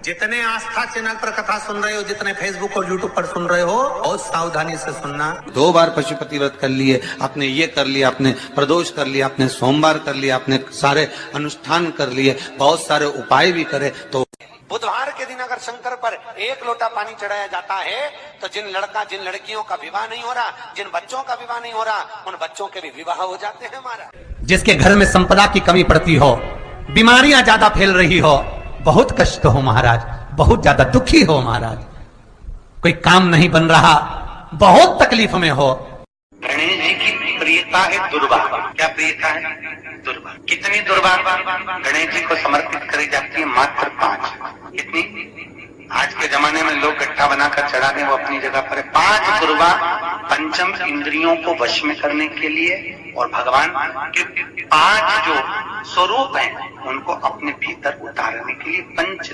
जितने आस्था चैनल पर कथा सुन रहे हो, जितने फेसबुक और यूट्यूब पर सुन रहे हो, बहुत सावधानी से सुनना। 2 बार पशुपति व्रत कर लिए, आपने ये कर लिया, आपने प्रदोष कर लिया, आपने सोमवार कर लिया, आपने सारे अनुष्ठान कर लिए, बहुत सारे उपाय भी करे, तो बुधवार के दिन अगर शंकर पर 1 लोटा पानी चढ़ाया जाता है तो जिन लड़कियों का विवाह नहीं हो रहा, जिन बच्चों का विवाह नहीं हो रहा, उन बच्चों के भी विवाह हो जाते हैं महाराज। जिसके घर में संपदा की कमी पड़ती हो, बीमारियां ज्यादा फैल रही हो, बहुत कष्ट हो महाराज, बहुत ज्यादा दुखी हो महाराज, कोई काम नहीं बन रहा, बहुत तकलीफ में हो। गणेश जी की प्रियता है दुर्वा। क्या प्रियता है? दुर्वा। कितनी दुर्वा गणेश जी को समर्पित करी जाती है? मात्र 5। कितनी? आज के जमाने में लोग गट्ठा बनाकर चढ़ा दें, वो अपनी जगह पर 5 दुर्वा पंचम इंद्रियों को वश में करने के लिए, और भगवान के 5 जो स्वरूप हैं उनको अपने भीतर उतारने के लिए पंच।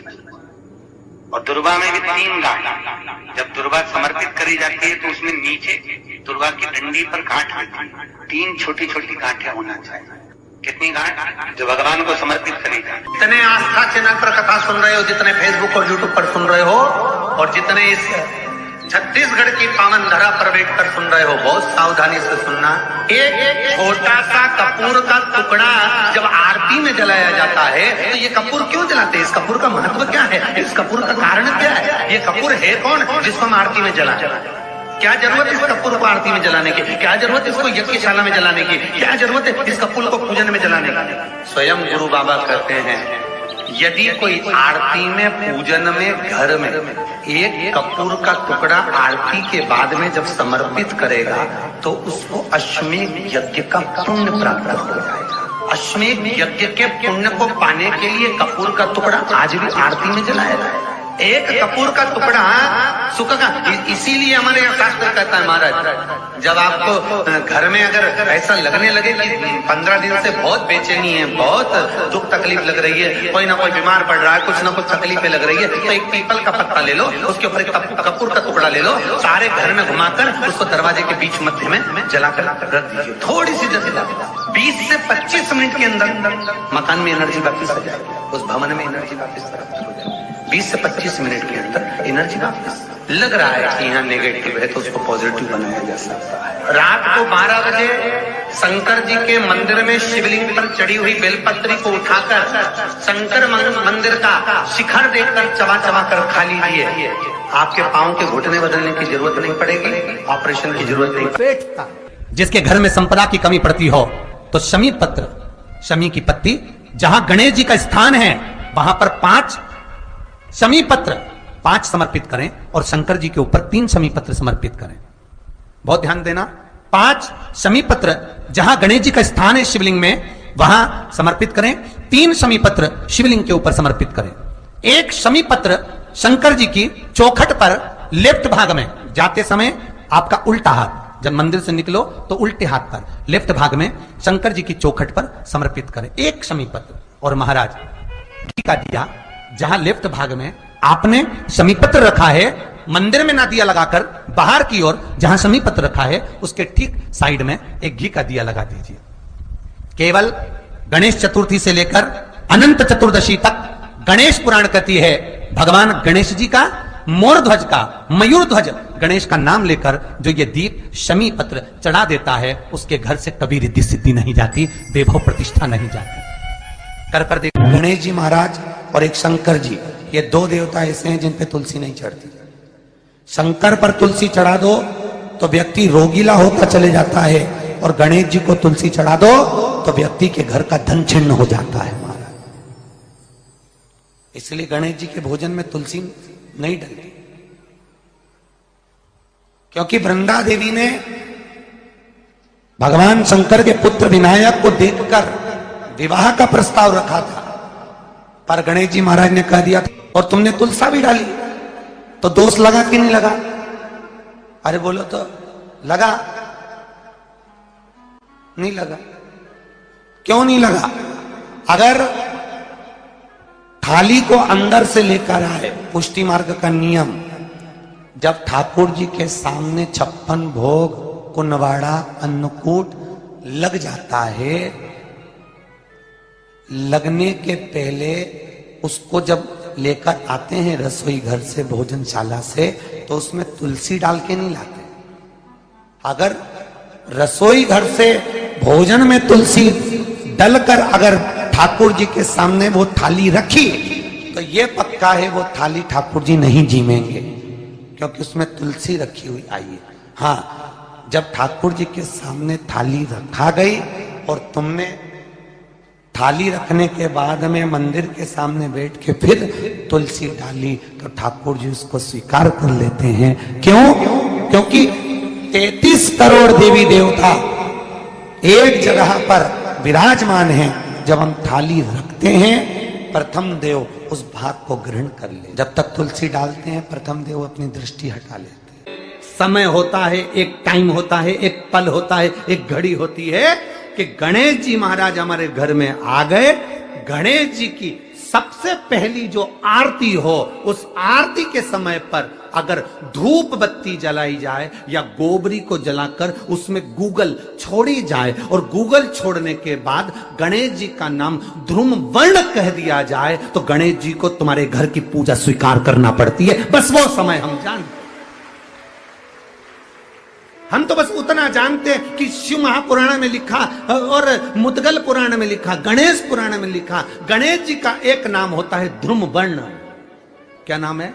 और दुर्वा में भी 3 गांठ। जब दुर्वा समर्पित करी जाती है तो उसमें नीचे दुर्वा की डंडी पर गांठ रहती है, 3 छोटी छोटी गांठें होना चाहिए। कितनी गांठ? जो भगवान को समर्पित करी जाए। जितने आस्था चैनल पर कथा सुन रहे हो, जितने फेसबुक और यूट्यूब पर सुन रहे हो, और जितने इस छत्तीसगढ़ की पावन धरा पर बैठकर सुन रहे हो, बहुत सावधानी से सुनना। एक छोटा सा कपूर का टुकड़ा जब आरती में जलाया जाता है तो ये कपूर क्यों जलाते हैं? इस कपूर का महत्व क्या है? इस कपूर का कारण क्या है? ये कपूर है कौन जिसको हम आरती में जला? क्या जरूरत इस कपूर को आरती में जलाने की? क्या जरूरत इसको यज्ञशाला में जलाने की? क्या जरूरत है इस कपूर को पूजन में जलाने की? स्वयं गुरु बाबा कहते हैं, यदि कोई आरती में, पूजन में, घर में एक कपूर का टुकड़ा आरती के बाद में जब समर्पित करेगा तो उसको अश्वमेध यज्ञ का पुण्य प्राप्त हो जाएगा। अश्वमेध यज्ञ के पुण्य को पाने के लिए कपूर का टुकड़ा आज भी आरती में जलाया जाएगा। एक कपूर का टुकड़ा सुखेगा। इसीलिए हमारे यहाँ शास्त्र कहता है महाराज, जब आपको घर में अगर ऐसा लगने लगे कि 15 दिन से बहुत बेचैनी है, बहुत दुख तकलीफ लग रही है, कोई ना कोई बीमार पड़ रहा है, कुछ ना कुछ तकलीफें लग रही है, तो एक पीपल का पत्ता ले लो, उसके ऊपर एक कपूर का टुकड़ा ले लो, सारे घर में घुमाकर उसको दरवाजे के बीच मध्य में जलाकर रख दीजिए। थोड़ी सी जला 20 से 25 मिनट के अंदर मकान में एनर्जी वापिस आ जाएगी, उस भवन में एनर्जी वापिस हो जाएगी। 20 से 25 मिनट के अंदर एनर्जी वापस। लग रहा है कि यहाँ नेगेटिव है तो उसको पॉजिटिव बनाया जा सकता है। रात को 12 बजे शंकर जी के मंदिर में शिवलिंग पर चढ़ी हुई बेलपत्री को उठाकर शंकर मंदिर का शिखर देखकर चबा चबा कर खा लीजिए। आपके पाँव के घुटने बदलने की जरूरत नहीं पड़ेगी, ऑपरेशन की जरूरत नहीं। पेट का जिसके घर में संपदा की कमी पड़ती हो तो शमी पत्र, शमी की पत्ती, जहां गणेश जी का स्थान है वहां पर 5 शमी पत्र 5 समर्पित करें और शंकर जी के ऊपर 3 शमी पत्र समर्पित करें। बहुत ध्यान देना, 5 शमी पत्र जहां गणेश जी का स्थान है शिवलिंग में वहां समर्पित करें, 3 शमी पत्र शिवलिंग के ऊपर समर्पित करें। 1 शमी पत्र शंकर जी की चौखट पर लेफ्ट भाग में जाते समय आपका उल्टा हाथ, जब मंदिर से निकलो तो उल्टे हाथ पर लेफ्ट भाग में शंकर जी की चौखट पर समर्पित करें 1 शमी पत्र। और महाराज घी का दिया जहां लेफ्ट भाग में आपने शमी पत्र रखा है, मंदिर में ना दिया लगाकर बाहर की ओर जहां शमी पत्र रखा है उसके ठीक साइड में एक घी का दिया लगा दीजिए। केवल गणेश चतुर्थी से लेकर अनंत चतुर्दशी तक गणेश पुराण कहती है भगवान गणेश जी का, मोर ध्वज का, मयूर ध्वज गणेश का नाम लेकर जो ये दीप शमी पत्र चढ़ा देता है उसके घर से कभी रिद्धि सिद्धि नहीं जाती, वैभव प्रतिष्ठा नहीं जाती। कर देखो, गणेश जी महाराज और एक शंकर जी, ये 2 देवता ऐसे हैं जिन पे तुलसी नहीं चढ़ती। शंकर पर तुलसी चढ़ा दो तो व्यक्ति रोगीला होता चले जाता है, और गणेश जी को तुलसी चढ़ा दो तो व्यक्ति के घर का धन छिन्न हो जाता है महाराज। इसलिए गणेश जी के भोजन में तुलसी नहीं डलती, क्योंकि वृंदा देवी ने भगवान शंकर के पुत्र विनायक को देखकर विवाह का प्रस्ताव रखा था, पर गणेश जी महाराज ने कह दिया और तुमने तुलसा भी डाली तो दोष लगा कि नहीं लगा? अरे बोलो तो लगा? नहीं लगा। क्यों नहीं लगा? अगर थाली को अंदर से लेकर आए, पुष्टि मार्ग का नियम, जब ठाकुर जी के सामने 56 भोग, कुनवाड़ा, अन्नकूट लग जाता है, लगने के पहले उसको जब लेकर आते हैं रसोई घर से, भोजनशाला से, तो उसमें तुलसी डाल के नहीं लाते। अगर रसोई घर से भोजन में तुलसी डलकर अगर ठाकुर जी के सामने वो थाली रखी तो ये पक्का है वो थाली ठाकुर जी नहीं जीमेंगे, क्योंकि उसमें तुलसी रखी हुई आई है। हाँ, जब ठाकुर जी के सामने थाली रखा गई और तुमने थाली रखने के बाद में मंदिर के सामने बैठ के फिर तुलसी डाली तो ठाकुर जी उसको स्वीकार कर लेते हैं। क्यों? क्योंकि 33 करोड़ देवी देवता एक जगह पर विराजमान हैं। जब हम थाली रखते हैं, प्रथम देव उस भाग को ग्रहण कर ले। जब तक तुलसी डालते हैं, प्रथम देव अपनी दृष्टि हटा लेते हैं। समय होता है, एक टाइम होता है, एक पल होता है, एक घड़ी होती है कि गणेश जी महाराज हमारे घर में आ गए। गणेश जी की सबसे पहली जो आरती हो, उस आरती के समय पर अगर धूप बत्ती जलाई जाए या गोबरी को जलाकर उसमें गूगल छोड़ी जाए और गूगल छोड़ने के बाद गणेश जी का नाम ध्रुम वर्ण कह दिया जाए तो गणेश जी को तुम्हारे घर की पूजा स्वीकार करना पड़ती है। बस वो समय हम जानते। हम तो बस उतना जानते हैं कि शिव महापुराण में लिखा और मुद्गल पुराण में लिखा, गणेश पुराण में लिखा, गणेश जी का एक नाम होता है ध्रुम वर्ण। क्या नाम है?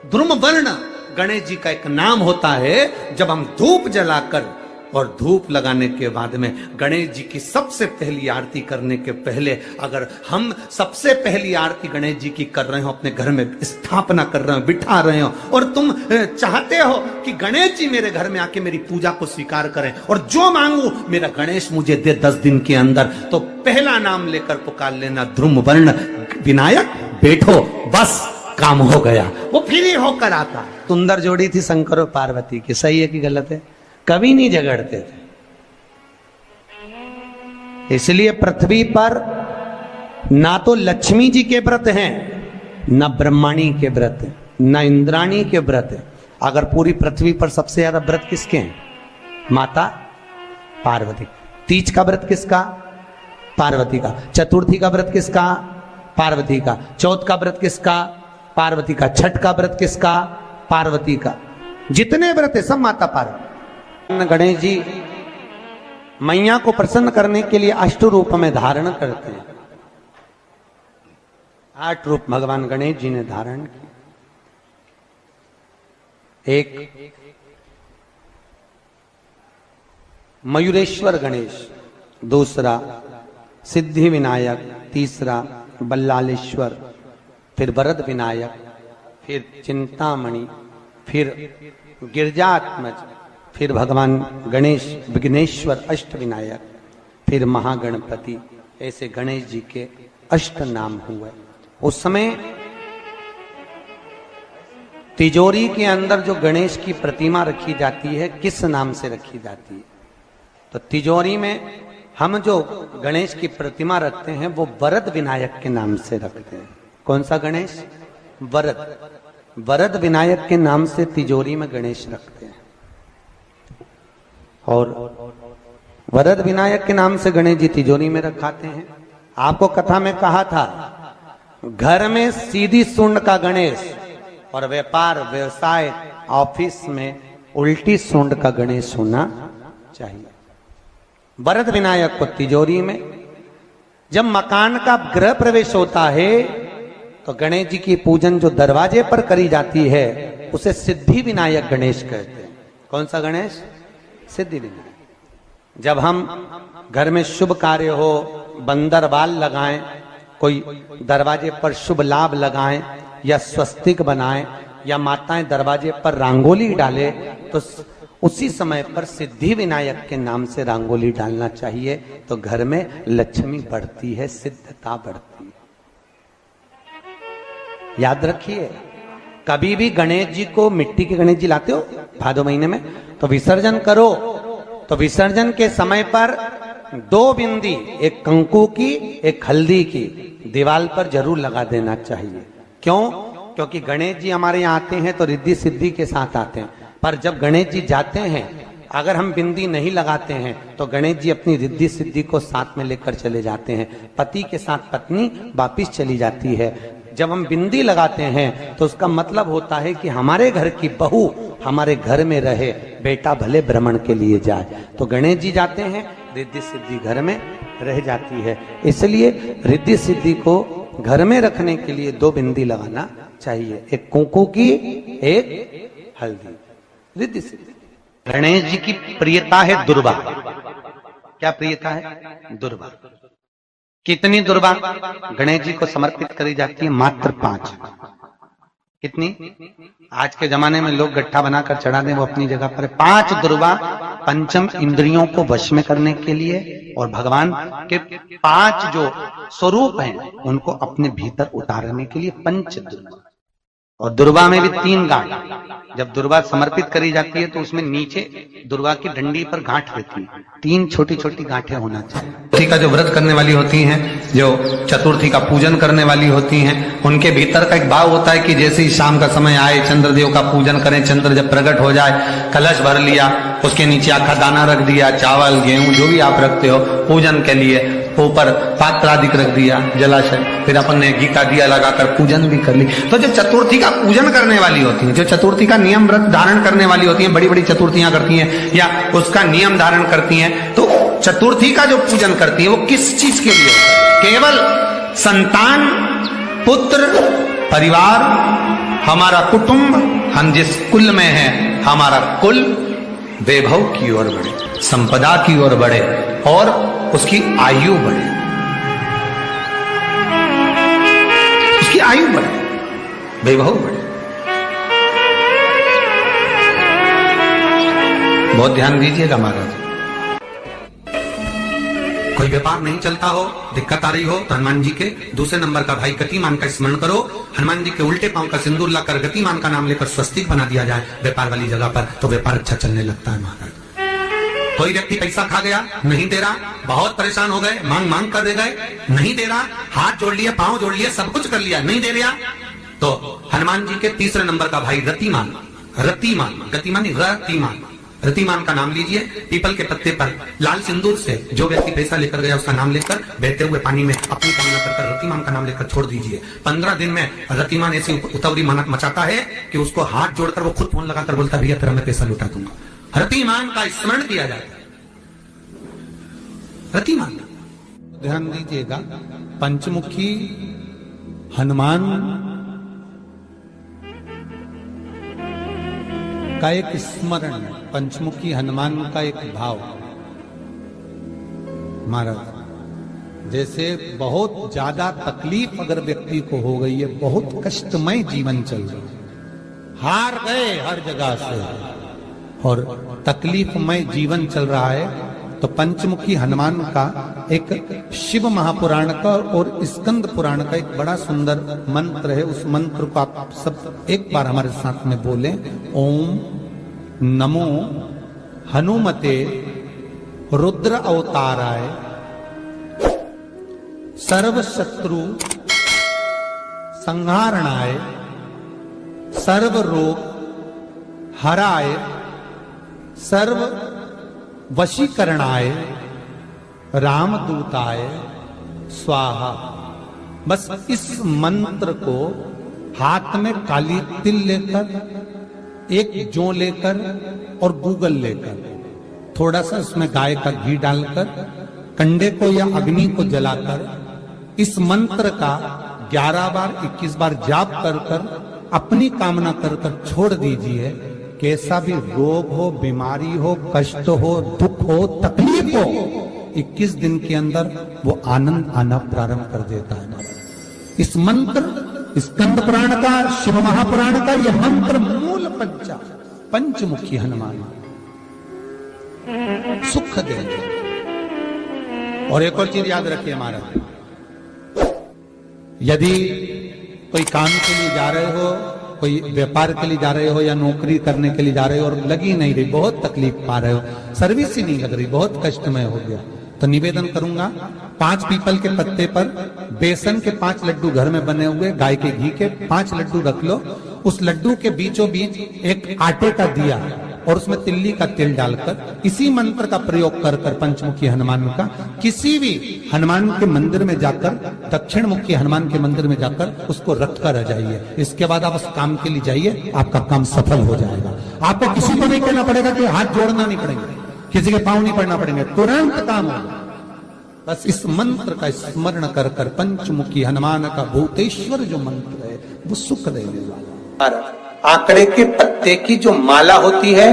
ध्रुम वर्ण गणेश जी का एक नाम होता है। जब हम धूप जलाकर और धूप लगाने के बाद में गणेश जी की सबसे पहली आरती करने के पहले अगर हम सबसे पहली आरती गणेश जी की कर रहे हो, अपने घर में स्थापना कर रहे हो, बिठा रहे हो, और तुम चाहते हो कि गणेश जी मेरे घर में आके मेरी पूजा को स्वीकार करें और जो मांगू मेरा गणेश मुझे दे 10 दिन के अंदर, तो पहला नाम लेकर पुकार लेना ध्रुम वर्ण विनायक, बैठो, बस काम हो गया। वो फिर ही होकर आता। सुंदर जोड़ी थी शंकर और पार्वती की। सही है कि गलत है? कभी नहीं झगड़ते थे। इसलिए पृथ्वी पर ना तो लक्ष्मी जी के व्रत हैं, ना ब्रह्माणी के व्रत हैं, ना इंद्राणी के व्रत हैं। अगर पूरी पृथ्वी पर सबसे ज्यादा व्रत किसके हैं? माता पार्वती। तीज का व्रत किसका? पार्वती का। चतुर्थी का व्रत किसका? पार्वती का। चौथ का व्रत किसका? पार्वती का। छठ का व्रत किसका? पार्वती का। जितने व्रत है सब माता पार्वती। गणेश जी मैया को प्रसन्न करने के लिए 8 रूप में धारण करते हैं। 8 रूप भगवान गणेश जी ने धारण किए। एक मयूरेश्वर गणेश, दूसरा सिद्धि विनायक, तीसरा बल्लालेश्वर, फिर वरद विनायक, फिर चिंतामणि, फिर गिरजात्मज, फिर भगवान गणेश विघ्नेश्वर अष्ट विनायक, फिर महागणपति। ऐसे गणेश जी के 8 नाम हुए। उस समय तिजोरी के अंदर जो गणेश की प्रतिमा रखी जाती है, किस नाम से रखी जाती है? तो तिजोरी में हम जो गणेश की प्रतिमा रखते हैं वो वरद विनायक के नाम से रखते हैं। कौन सा गणेश? वरद। वरद विनायक के नाम से तिजोरी में गणेश रखते हैं। और वरद विनायक के नाम से गणेश जी तिजोरी में रखाते हैं। आपको कथा में कहा था, घर में सीधी सूंड का गणेश और व्यापार व्यवसाय ऑफिस में उल्टी सूंड का गणेश होना चाहिए। वरद विनायक को तिजोरी में। जब मकान का गृह प्रवेश होता है तो गणेश जी की पूजन जो दरवाजे पर करी जाती है उसे सिद्धि विनायक गणेश कहते हैं। कौन सा गणेश? सिद्धि विनायक। जब हम घर में शुभ कार्य हो, बंदरवाल लगाएं, कोई दरवाजे पर शुभ लाभ लगाएं या स्वस्तिक बनाएं या माताएं दरवाजे पर रंगोली डाले, तो उसी समय पर सिद्धि विनायक के नाम से रंगोली डालना चाहिए। तो घर में लक्ष्मी बढ़ती है, सिद्धता बढ़ती है। याद रखिए, कभी भी गणेश जी को, मिट्टी के गणेश जी लाते हो भादो महीने में, तो विसर्जन करो तो विसर्जन के समय पर 2 बिंदी, एक कंकु की, एक हल्दी की, दीवार पर जरूर लगा देना चाहिए। क्यों? क्योंकि गणेश जी हमारे यहाँ आते हैं तो रिद्धि सिद्धि के साथ आते हैं। पर जब गणेश जी जाते हैं, अगर हम बिंदी नहीं लगाते हैं तो गणेश जी अपनी रिद्धि सिद्धि को साथ में लेकर चले जाते हैं। पति के साथ पत्नी वापिस चली जाती है। जब हम बिंदी लगाते हैं तो उसका मतलब होता है कि हमारे घर की बहू हमारे घर में रहे, बेटा भले भ्रमण के लिए जाए। तो गणेश जी जाते हैं, रिद्धि सिद्धि घर में रह जाती है। इसलिए रिद्धि सिद्धि को घर में रखने के लिए 2 बिंदी लगाना चाहिए, एक कुंकू की, एक हल्दी। रिद्धि सिद्धि। गणेश जी की प्रियता है दुर्वा। क्या प्रियता है? दुर्वा। कितनी दुर्वा गणेश जी को समर्पित करी जाती है? मात्र 5। कितनी? आज के जमाने में लोग गट्ठा बनाकर चढ़ा दें, वो अपनी जगह पर 5 दुर्वा पंचम इंद्रियों को वश में करने के लिए और भगवान के 5 जो स्वरूप हैं उनको अपने भीतर उतारने के लिए 5 दुर्वा। और दुर्वा में भी 3 गांठ। जब दुर्वा समर्पित करी जाती है तो उसमें नीचे दुर्वा की डंडी पर गांठ रहती है, 3 छोटी छोटी गांठें होना चाहिए। चतुर्थी का जो व्रत करने वाली होती हैं, जो चतुर्थी का पूजन करने वाली होती हैं, उनके भीतर का एक भाव होता है कि जैसे ही शाम का समय आए चंद्रदेव का पूजन करें, चंद्र जब प्रकट हो जाए, कलश भर लिया, उसके नीचे आखा दाना रख दिया, चावल गेहूं जो भी आप रखते हो पूजन के लिए, ऊपर पात्र आदि रख दिया, जलाशय, फिर अपन ने घी का दिया लगाकर पूजन भी कर ली। तो जो चतुर्थी का पूजन करने वाली होती है, जो चतुर्थी का नियम व्रत धारण करने वाली होती है, बड़ी बड़ी चतुर्थियां करती हैं या उसका नियम धारण करती हैं, तो चतुर्थी का जो पूजन करती है वो किस चीज के लिए? केवल संतान, पुत्र, परिवार, हमारा कुटुंब, हम जिस कुल में हैं, हमारा कुल वैभव की ओर बढ़े, संपदा की ओर बढ़े और उसकी आयु बढ़े, उसकी आयु बढ़े, वैभव बढ़े। बहुत ध्यान दीजिएगा महाराज। कोई व्यापार नहीं चलता हो, दिक्कत आ रही हो, तो हनुमान जी के दूसरे नंबर का भाई गतिमान का स्मरण करो, हनुमान जी के उल्टे पांव का सिंदूर लाकर गतिमान का नाम लेकर स्वस्तिक बना दिया जाए व्यापार वाली जगह पर, तो व्यापार अच्छा चलने लगता है महाराज। कोई व्यक्ति पैसा खा गया, नहीं दे रहा, बहुत परेशान हो गए, मांग मांग कर दे गए, नहीं दे रहा, हाथ जोड़ लिया, पांव जोड़ लिया, सब कुछ कर लिया, नहीं दे रहा, तो हनुमान जी के तीसरे नंबर का भाई रतिमान, रतिमान, गतिमान रतिमान, रतिमान का नाम लीजिए, पीपल के पत्ते पर लाल सिंदूर से जो व्यक्ति पैसा लेकर गया उसका नाम लेकर बहते हुए पानी में अपनी कामना कर रतिमान का नाम लेकर छोड़ दीजिए। 15 दिन में रतिमान ऐसी उतावली मचाता है कि उसको हाथ जोड़कर वो खुद फोन लगाकर बोलता भैया तेरा मैं पैसा लुटा दूंगा। रतिमान का स्मरण किया जाता है। रतिमान, ध्यान दीजिएगा, पंचमुखी हनुमान का एक स्मरण, पंचमुखी हनुमान का एक भाव। महाराज जैसे बहुत ज्यादा तकलीफ अगर व्यक्ति को हो गई है, बहुत कष्टमय जीवन चल रहा है, हार गए हर जगह से और तकलीफमय जीवन चल रहा है, तो पंचमुखी हनुमान का एक शिव महापुराण का और स्कंद पुराण का एक बड़ा सुंदर मंत्र है। उस मंत्र को आप सब एक बार हमारे साथ में बोलें। ओम नमो हनुमते रुद्र अवताराय सर्व शत्रु संहारणाय सर्व रोग हराय सर्व वशीकरणाय रामदूताय स्वाहा। बस इस मंत्र को हाथ में काली तिल लेकर, एक जौ लेकर और गूगल लेकर, थोड़ा सा उसमें गाय का घी डालकर, कंडे को या अग्नि को जलाकर इस मंत्र का 11 बार 21 बार जाप कर कर अपनी कामना कर कर छोड़ दीजिए। कैसा भी रोग हो, बीमारी हो, कष्ट हो, दुख हो, तकलीफ हो, 21 दिन के अंदर वो आनंद आना प्रारंभ कर देता है। इस मंत्र, स्कंद पुराण का, शिव महापुराण का यह मंत्र मूल पंचमुखी हनुमान सुख दे। और एक और चीज याद रखिए महाराज, यदि कोई काम के लिए जा रहे हो, कोई व्यापार के लिए जा रहे हो या नौकरी करने के लिए जा रहे हो और लगी नहीं रही, बहुत तकलीफ पा रहे हो, सर्विस ही नहीं लग रही, बहुत कष्टमय हो गया, तो निवेदन करूंगा 5 पीपल के पत्ते पर बेसन के 5 लड्डू घर में बने हुए, गाय के घी के 5 लड्डू रख लो, उस लड्डू के बीचों बीच एक आटे का दिया और उसमें तिल्ली का तेल डालकर इसी मंत्र का प्रयोग कर कर पंचमुखी हनुमान का किसी भी हनुमान के मंदिर में जाकर, दक्षिण मुखी हनुमान के मंदिर में जाकर उसको रख कर आ जाइए। इसके बाद आप उस काम के लिए जाइए, आपका काम सफल हो जाएगा। आपको किसी को नहीं कहना पड़ेगा कि हाथ जोड़ना नहीं पड़ेगा, किसी के पांव नहीं पड़ना पड़ेंगे, तुरंत काम होगा। बस इस मंत्र का स्मरण कर कर पंचमुखी हनुमान का भूतेश्वर जो मंत्र है वो सुख देने वाला। आंकड़े के पत्ते की जो माला होती है,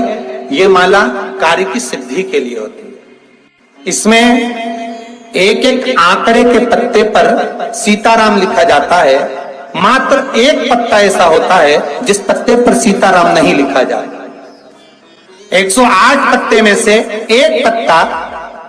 ये माला कार्य की सिद्धि के लिए होती है। इसमें एक एक आंकड़े के पत्ते पर सीताराम लिखा जाता है। मात्र एक पत्ता ऐसा होता है जिस पत्ते पर सीताराम नहीं लिखा जाए। 108 पत्ते में से एक पत्ता,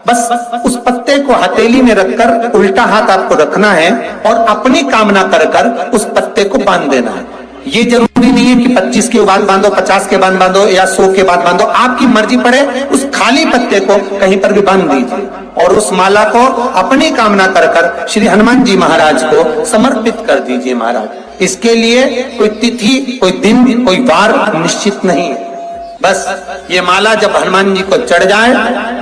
बस उस पत्ते को हथेली में रखकर उल्टा हाथ आपको रखना है और अपनी कामना कर कर उस पत्ते को बांध देना है। ये जरूरी नहीं है कि 25 के बाद बांधो, 50 के बाद बांधो या 100 के बाद बांधो, आपकी मर्जी पड़े। उस खाली पत्ते को कहीं पर भी बांध दीजिए और उस माला को अपनी कामना कर कर श्री हनुमान जी महाराज को समर्पित कर दीजिए। महाराज, इसके लिए कोई तिथि, कोई दिन, कोई वार निश्चित नहीं है। बस ये माला जब हनुमान जी को चढ़ जाए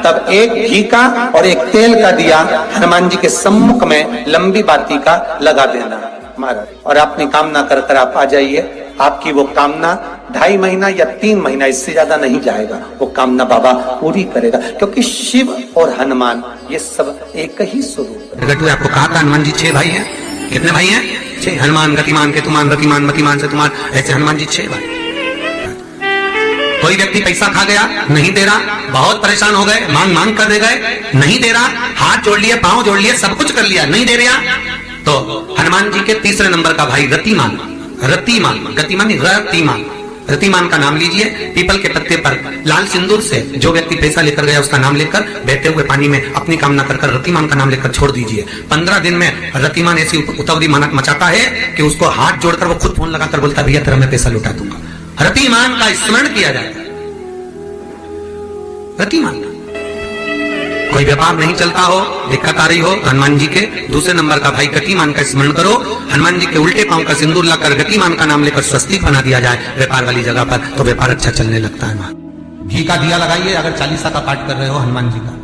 तब एक घी का और एक तेल का दिया हनुमान जी के सम्मुख में लंबी बाती का लगा देना महाराज, और अपनी कामना कर कर आप आ जाइए। आपकी वो कामना 2.5 महीना या 3 महीना, इससे ज्यादा नहीं जाएगा, वो कामना बाबा पूरी करेगा। क्योंकि शिव और हनुमान ये सब एक ही स्वरूप है। आपको कहा था हनुमान जी 6 भाई हैं। कितने भाई हैं? 6। हनुमान, गतिमान, केतुमान, रतिमान, मतिमान, सेतुमान, ऐसे हनुमान जी 6 भाई। कोई व्यक्ति पैसा खा गया, नहीं दे रहा, बहुत परेशान हो गए, मांग मांग कर दे गए, नहीं दे रहा, हाथ जोड़ लिए, पांव जोड़ लिए, सब कुछ कर लिया, नहीं दे रहा, तो हनुमान जी के तीसरे नंबर का भाई रतिमान, रतिमान, गतिमान नहीं, रतिमान, रतिमान का नाम लीजिए। पीपल के पत्ते पर लाल सिंदूर से जो व्यक्ति पैसा लेकर गया उसका नाम लेकर बहते हुए पानी में अपनी कामना कर कर रतिमान का नाम लेकर छोड़ दीजिए। 15 दिन में रतिमान ऐसी उतावली मचाता है कि उसको हाथ जोड़कर वो खुद फोन लगाकर बोलता है, भैया तेरा मैं पैसा लौटा दूंगा। रतिमान का स्मरण किया जाता है। रतिमान कोई व्यापार नहीं चलता हो, दिक्कत आ रही हो, हनुमान जी के दूसरे नंबर का भाई गतिमान का स्मरण करो। हनुमान जी के उल्टे पांव का सिंदूर लाकर गतिमान का नाम लेकर स्वस्तिक बना दिया जाए व्यापार वाली जगह पर, तो व्यापार अच्छा चलने लगता है। घी का दिया लगाइए अगर 40 का पाठ कर रहे हो हनुमान जी का,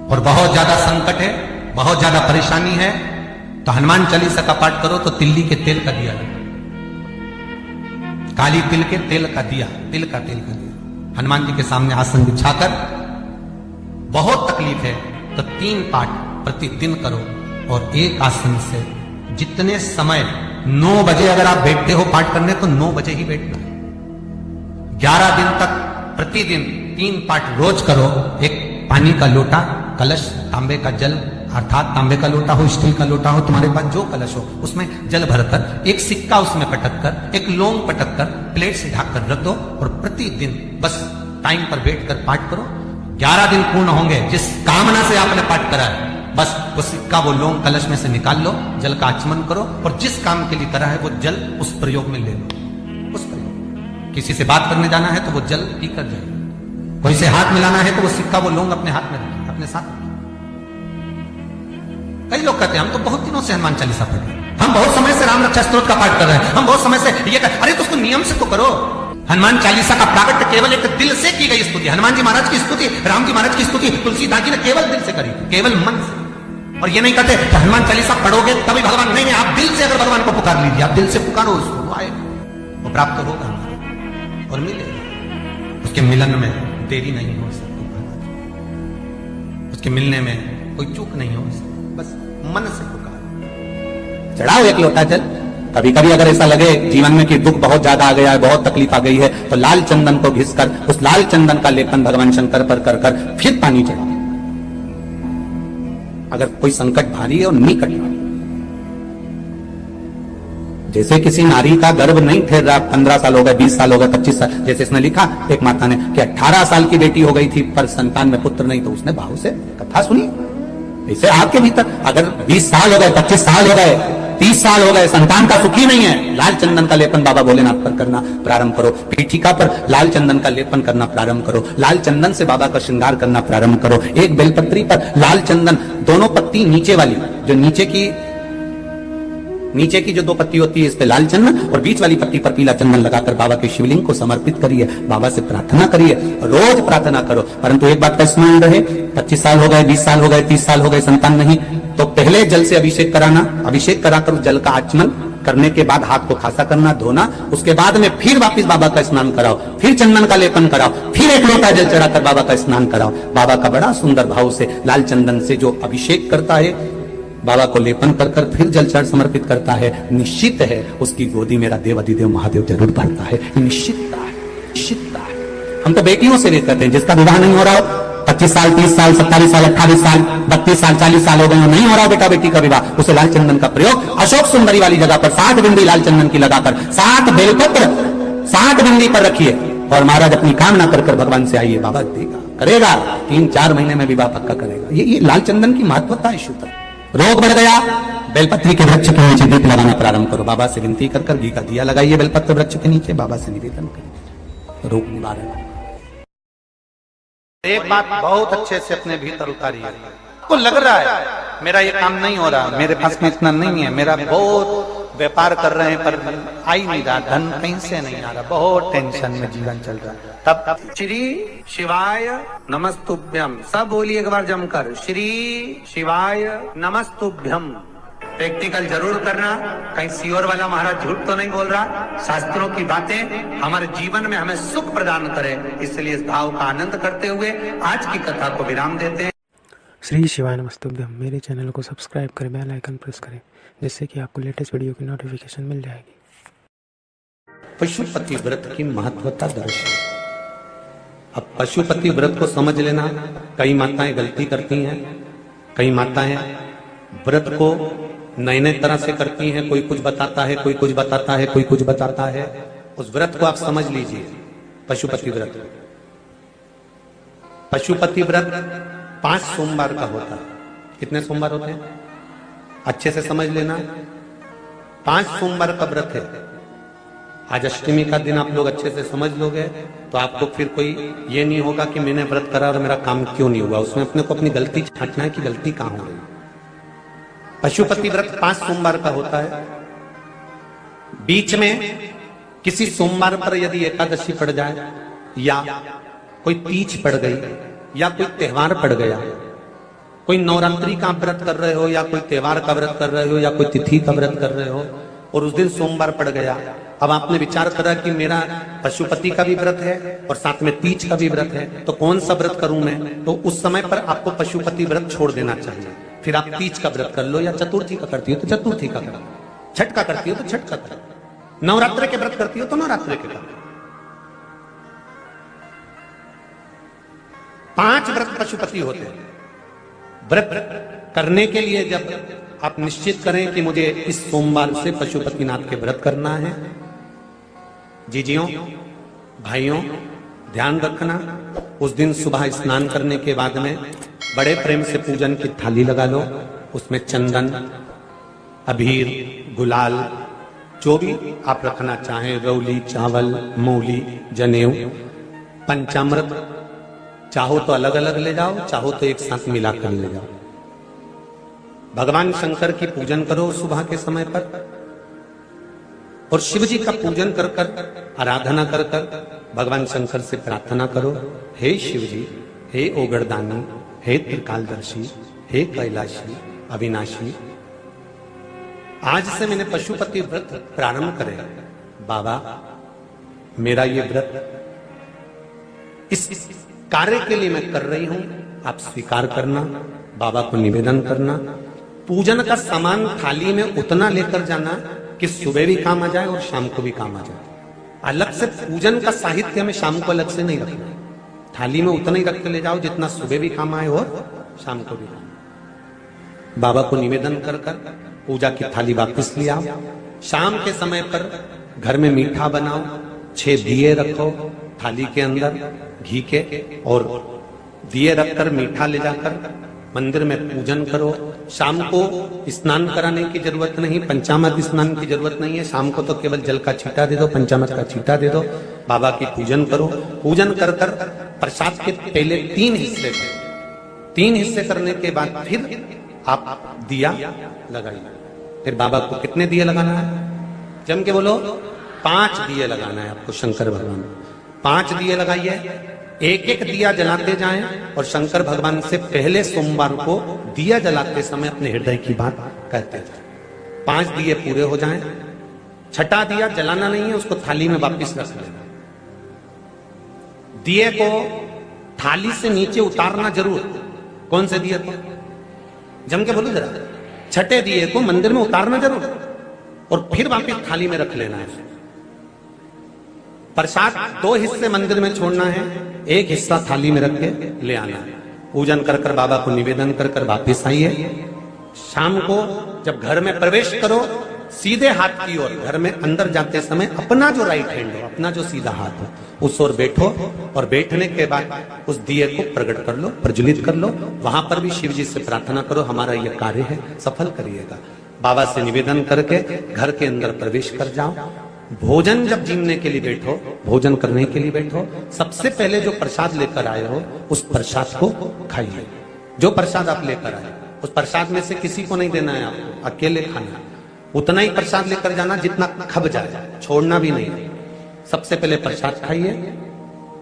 और बहुत ज्यादा संकट है, बहुत ज्यादा परेशानी है, तो हनुमान 40 का पाठ करो तो तिल्ली के तेल का दिया, काली तिल के तेल का दिया, तिल का तेल का दिया हनुमान जी के सामने आसन बिछाकर, बहुत तकलीफ है तो 3 पाठ प्रतिदिन करो। और एक आसन से जितने समय 9 बजे अगर आप बैठते हो पाठ करने तो 9 बजे ही बैठना है। 11 दिन तक प्रतिदिन 3 पाठ रोज करो। एक पानी का लोटा, कलश, तांबे का जल अर्थात तांबे का लोटा हो, स्टील का लोटा हो, तुम्हारे पास जो कलश हो उसमें जल भरकर, एक सिक्का उसमें पटक कर, एक लौंग पटक कर प्लेट से ढक कर रख दो और प्रतिदिन बस टाइम पर बैठकर पाठ करो। 11 दिन पूर्ण होंगे, जिस कामना से आपने पाठ करा है बस वो सिक्का, वो लौंग कलश में से निकाल लो, जल का आचमन करो और जिस काम के लिए करा है वो जल उस प्रयोग में ले लो। उस प्रयोग, किसी से बात करने जाना है तो वो जल पी कर जाए, कोई से हाथ मिलाना है तो वो सिक्का, वो लौंग अपने हाथ में रखिए, अपने साथ। कई लोग कहते हैं हम तो बहुत दिनों से हनुमान 40 पढ़ रहे हैं, हम बहुत समय से राम रक्षा स्तोत्र का पाठ कर रहे हैं, हम बहुत समय से ये अरे तो उसको नियम से तो करो। हनुमान 40 का प्राकट्य केवल एक दिल से की गई स्तुति, हनुमान जी महाराज की स्तुति, राम जी महाराज की स्तुति तुलसीदास जी ने केवल दिल से करी, केवल मन से। और ये नहीं कहते तो हनुमान 40 पढ़ोगे तभी भगवान, नहीं, आप दिल से अगर भगवान को पुकार लीजिए, आप दिल से पुकारो उसको, वो आएगा, वो प्राप्त होगा और मिलेगा। उसके मिलन में देरी नहीं हो सकती, उसके मिलने में कोई चूक नहीं हो सकती, बस मन से पुकार। चढ़ाओ एक लोटा जल। कभी कभी अगर ऐसा लगे जीवन में कि दुख बहुत ज्यादा आ गया है, बहुत तकलीफ आ गई है, तो लाल चंदन को घिसकर उस लाल चंदन का लेपन भगवान शंकर पर कर कर फिर पानी चढ़ाओ। अगर कोई संकट भारी है और निकट, जैसे किसी नारी का गर्भ नहीं ठहर रहा, 15 साल हो गए, 20 साल हो गए, 25 साल, जैसे इसने लिखा एक माता ने कि 18 साल की बेटी हो गई थी पर संतान में पुत्र नहीं, तो उसने भाव से कथा सुनी। ऐसे आपके भीतर अगर 20 साल हो गए, 25 साल हो गए, 30 साल हो गए, संतान का सुखी नहीं है, लाल चंदन का लेपन बाबा भोलेनाथ पर करना प्रारंभ करो, पीठिका पर लाल चंदन का लेपन करना प्रारंभ करो, लाल चंदन से बाबा का श्रृंगार करना प्रारंभ करो। एक बेलपत्री पर लाल चंदन, दोनों पत्ती नीचे वाली, जो नीचे की नीचे की जो 2 पत्ती होती है इस पे लाल चंदन और बीच वाली पत्ती पर पीला चंदन लगाकर बाबा के शिवलिंग को समर्पित करिए, बाबा से प्रार्थना करिए, रोज प्रार्थना करो। परंतु एक बात का स्मरण रहे, 25 साल हो गए, 20 साल हो गए, 30 साल हो गए, संतान नहीं, तो पहले जल से अभिषेक कराना, अभिषेक कराकर उस जल का आचमन करने के बाद हाथ को खासा करना, धोना, उसके बाद में फिर वापस बाबा का स्नान कराओ, फिर चंदन का लेपन कराओ, फिर एक लोटा जल चढ़ाकर बाबा का स्नान कराओ। बाबा का बड़ा सुंदर भाव से लाल चंदन से जो अभिषेक करता है, बाबा को लेपन कर कर फिर जल चढ़ समर्पित करता है, निश्चित है उसकी गोदी मेरा देव अधिदेव महादेव जरूर भरता है। निश्चितता है, निश्चितता है। हम तो बेटियों से भी कहते हैं, जिसका विवाह नहीं हो रहा हो, 25 साल, 30 साल, 27 साल, 28 साल, 32 साल, 40 साल हो गए, नहीं हो रहा बेटा बेटी का विवाह, उसे लाल चंदन का प्रयोग अशोक सुंदरी वाली जगह पर 60 बिंदी लाल चंदन की लगाकर 60 बेलपत्र 60 बिंदी पर रखिए और महाराज अपनी कामना कर कर भगवान से आइए, बाबा देगा, करेगा, 3-4 महीने में विवाह पक्का करेगा। ये लाल चंदन की महत्वता है। शुद्ध रोग बढ़ गया, बेलपत्री के वृक्ष के नीचे दीप लगाना प्रारंभ करो, बाबा से विनती कर कर घी का दिया लगाइए बेलपत्र वृक्ष के नीचे, बाबा से निवेदन करिए, रोग निवारण। एक बात बहुत अच्छे से अपने भीतर उतारिए, आपको लग रहा है मेरा ये काम नहीं हो रहा, मेरे पास में इतना नहीं है, मेरा बहुत व्यापार कर रहे हैं पर आ ही नहीं रहा, धन कहीं से नहीं आ रहा, बहुत टेंशन में जीवन चल रहा है, तब श्री शिवाय नमस्तुभ्यम, सब बोलिए एक बार जमकर, श्री शिवाय नमस्तुभ्यम। प्रैक्टिकल जरूर करना, कहीं सियोर वाला महाराज झूठ तो नहीं बोल रहा, शास्त्रों की बातें हमारे जीवन में हमें सुख प्रदान करे, इसलिए इस भाव का आनंद करते हुए आज की कथा को विराम देते हैं। श्री शिवाय नमस्तुभ्यम। मेरे चैनल को सब्सक्राइब करें, बेल आइकन प्रेस करें, जिससे कि आपको लेटेस्ट वीडियो की नोटिफिकेशन मिल जाएगी। पशुपति व्रत की महत्वता दर्शाए। अब पशुपति व्रत को समझ लेना, कई माताएं गलती करती हैं, कई माताएं व्रत को नए नए तरह से करती हैं, कोई कुछ बताता है, कोई कुछ बताता है, कोई कुछ बताता है, उस व्रत को आप समझ लीजिए। पशुपति व्रत, पशुपति व्रत 5 सोमवार का होता है। कितने सोमवार होते हैं अच्छे से समझ लेना, 5 सोमवार का व्रत है। आज अष्टमी का दिन आप लोग अच्छे से समझ लोगे तो आपको फिर कोई ये नहीं होगा कि मैंने व्रत करा और मेरा काम क्यों नहीं हुआ, उसमें अपने को अपनी गलती छांटना है कि गलती कहां हो गई। पशुपति व्रत 5 सोमवार का होता है। बीच में किसी सोमवार पर यदि एकादशी पड़ जाए या कोई तीज पड़ गई या कोई त्योहार पड़ गया, कोई नवरात्रि का व्रत कर रहे हो या कोई त्योहार का व्रत कर रहे हो या कोई तिथि का व्रत कर रहे हो और उस दिन सोमवार पड़ गया, अब आपने विचार करा कि मेरा पशुपति का भी व्रत है और साथ में तीज का भी व्रत है, तो कौन सा व्रत करूं मैं, तो उस समय पर आपको पशुपति व्रत छोड़ देना चाहिए। फिर आप तीज का व्रत कर लो, या चतुर्थी का करती हो तो चतुर्थी का करो, छठ का करती हो तो छठ का करो, नवरात्र के व्रत करती हो तो नवरात्र के करो। 5 व्रत पशुपति होते हैं। व्रत करने के लिए जब आप निश्चित करें कि मुझे इस सोमवार से पशुपतिनाथ के व्रत करना है, जीजियों भाइयों ध्यान रखना, उस दिन सुबह स्नान करने के बाद में बड़े प्रेम से पूजन की थाली लगा लो, उसमें चंदन, अबीर, गुलाल, जो भी आप रखना चाहें, रौली, चावल, मूली, जनेऊ, पंचामृत, चाहो तो अलग अलग ले जाओ, चाहो तो एक साथ मिलाकर ले जाओ। भगवान शंकर की पूजन करो सुबह के समय पर और शिव जी का पूजन कर कर, आराधना कर कर भगवान शंकर से प्रार्थना करो, हे शिव जी, हे ओगरदानी, हे त्रिकालदर्शी, हे कैलाशी, अविनाशी, आज से मैंने पशुपति व्रत प्रारंभ करे। बाबा मेरा ये व्रत इस कार्य के लिए मैं कर रही हूं, आप स्वीकार करना, बाबा को निवेदन करना। पूजन का सामान थाली में उतना लेकर जाना कि सुबह भी काम आ जाए और शाम को भी काम आ जाए। अलग से पूजन का साहित्य में शाम को अलग से नहीं रखना, थाली में उतना ही रख के ले जाओ जितना सुबह भी काम आए और शाम को भी काम। बाबा को निवेदन कर कर पूजा की थाली वापस ले आओ। शाम के समय पर घर में मीठा बनाओ, 6 दिए रखो थाली के अंदर घी के, और दिए रखकर मीठा ले जाकर मंदिर में पूजन करो। शाम को स्नान कराने की जरूरत नहीं, पंचामृत स्नान की जरूरत नहीं है, शाम को तो केवल जल का छींटा दे दो, पंचामृत का छींटा दे दो, बाबा की पूजन करो। पूजन कर कर प्रसाद के पहले 3 हिस्से करो। 3 हिस्से करने के बाद फिर आप दिया लगाइए। फिर बाबा को कितने दिए लगाना है? जम के बोलो, 5 दिए लगाना है आपको शंकर भगवान को। 5 दिए लगाइए, एक एक दिया जलाते जाएं और शंकर भगवान से पहले सोमवार को दिया जलाते समय अपने हृदय की बात कहते जाएं। 5 दिए पूरे हो जाएं, छठा दिया जलाना नहीं है, उसको थाली में वापस रख लेना। दिए को थाली से नीचे उतारना जरूर। कौन से दिए को? जम के बोलो जरा। छठे दिए को मंदिर में उतारना जरूर और फिर वापस थाली में रख लेना है। प्रसाद 2 हिस्से मंदिर में छोड़ना है, एक हिस्सा थाली में रख के ले आना है। पूजन कर कर बाबा को निवेदन कर कर वापिस आइए। शाम को जब घर में प्रवेश करो, सीधे हाथ की ओर घर में अंदर जाते समय अपना जो राइट हैंड हो, अपना जो सीधा हाथ हो, उस ओर बैठो और बैठने के बाद उस दिए को प्रकट कर लो, प्रज्वलित कर लो। वहां पर भी शिव जी से प्रार्थना करो, हमारा यह कार्य है, सफल करिएगा। बाबा से निवेदन करके घर के अंदर प्रवेश कर जाओ। भोजन जब जीवने के लिए बैठो, भोजन करने के लिए बैठो, सबसे पहले जो प्रसाद लेकर आए हो उस प्रसाद को खाइए। जो प्रसाद आप लेकर आए उस प्रसाद में से किसी को नहीं देना है आपको, अकेले खाना है। उतना ही प्रसाद लेकर जाना जितना खब जाए, छोड़ना भी नहीं। सबसे पहले प्रसाद खाइए,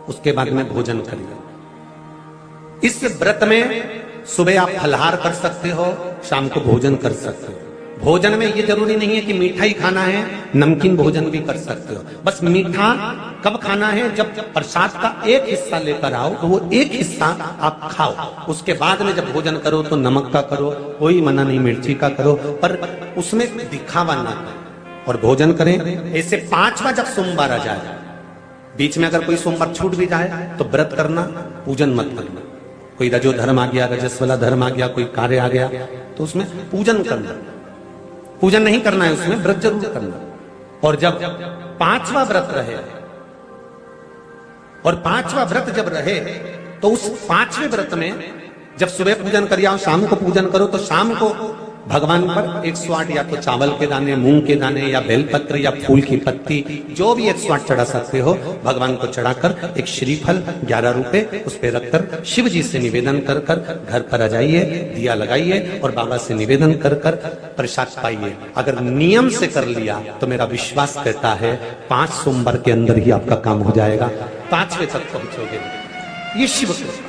उसके बाद में भोजन करिए। इस व्रत में सुबह आप फलहार कर सकते हो, शाम को भोजन कर सकते हो। भोजन में ये जरूरी नहीं है कि मीठा ही खाना है, नमकीन भोजन भी कर सकते हो। बस मीठा कब खाना है? जब प्रसाद का एक हिस्सा लेकर आओ तो वो एक हिस्सा आप खाओ। उसके बाद में जब भोजन करो तो नमक का करो, कोई मना नहीं, मिर्ची का करो, पर उसमें दिखावा ना करो और भोजन करें। ऐसे 5वां जब सोमवार आ जाए, बीच में अगर कोई सोमवार छूट भी जाए तो व्रत करना, पूजन मत करना। कोई रजो धर्म आ गया, रजस्वला धर्म आ गया, कोई कार्य आ गया तो उसमें पूजन करना। पूजन नहीं करना है, उसमें व्रत जरूर करना। और जब 5वां व्रत रहे और 5वां व्रत जब रहे तो उस 5वें व्रत में जब सुबह पूजन करिए और शाम को पूजन करो तो शाम को भगवान पर 108 या तो चावल के दाने, मूंग के दाने या बेलपत्र या फूल की पत्ती, जो भी 108 चढ़ा सकते हो भगवान को चढ़ाकर एक श्रीफल 11 रुपए उस पे रखकर शिव जी से निवेदन कर कर घर पर आ जाइए, दिया लगाइए और बाबा से निवेदन कर कर प्रसाद पाइए। अगर नियम से कर लिया तो मेरा विश्वास कहता है 5 सोमवार के अंदर ही आपका काम हो जाएगा, 5वें तक पहुंचोगे। ये शिव कृपा।